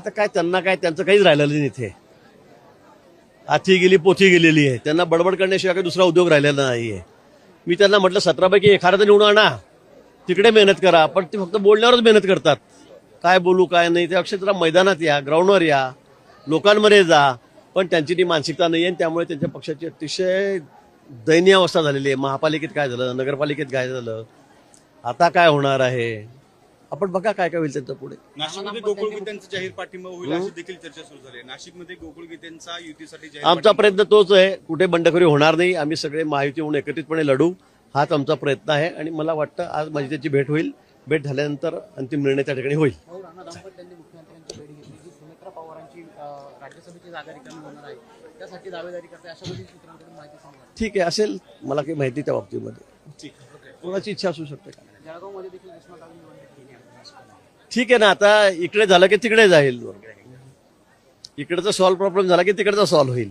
आता काय त्यांना काय त्यांचं काहीच राहिलेलं नाही इथे. हाती गेली पोथी गेलेली आहे. त्यांना बडबड करण्याशिवाय काही दुसरा उद्योग राहिलेला नाहीये. मी त्यांना म्हटलं 17पैकी एखादा निवडून आणा, तिकडे मेहनत करा. पण ते फक्त बोलण्यावरच मेहनत करतात. काय बोलू काय नाही ते अक्षरशः मैदानात या, ग्राउंडवर या, लोकांमध्ये जा. पण त्यांची ती मानसिकता नाही आहे. त्यामुळे त्यांच्या पक्षाची अतिशय दयनीय अवस्था झालेली आहे. महापालिकेत काय झालं, नगरपालिकेत काय झालं, आता काय होणार आहे, आपण बघा काय काय होईल त्यांच्या पुढे. नाशिकमध्ये गोकुळ गीतेंचा जाहीर पाठिंबा होईल अशी देखील चर्चा सुरू झाली आहे. नाशिकमध्ये गोकुळ गीतेंचा युतीसाठी जाहीर आमचा प्रयत्न तोच आहे. कुठे बंडखोरी होणार नाही. आम्ही सगळे महायुती होऊन एकत्रितपणे लढू, हाच आमचा प्रयत्न आहे. आणि मला वाटतं आज माझी त्याची भेट होईल. भेट झाल्यानंतर अंतिम निर्णय त्या ठिकाणी होईल. राणा दाम्पत्यांनी मुख्यमंत्र्यांची भेट घेतली की सुमित्रा पवारांची राज्यसभेची जागा रिकामी होणार आहे, त्यासाठी दावेदारी करते अशा बरीच सूत्रांकडून माहिती समोर आली. ठीक आहे, असेल मला काही माहिती त्या बाबतीमध्ये. कोणाची इच्छा असू शकते का. जळगावमध्ये देखील उष्णतावी निवडणूक केली आहे. ठीक आहे ना, आता इकडे झालं की तिकडे जाईल. इकडचा सॉल्व्ह प्रॉब्लेम झाला की तिकडचा सॉल्व्ह होईल.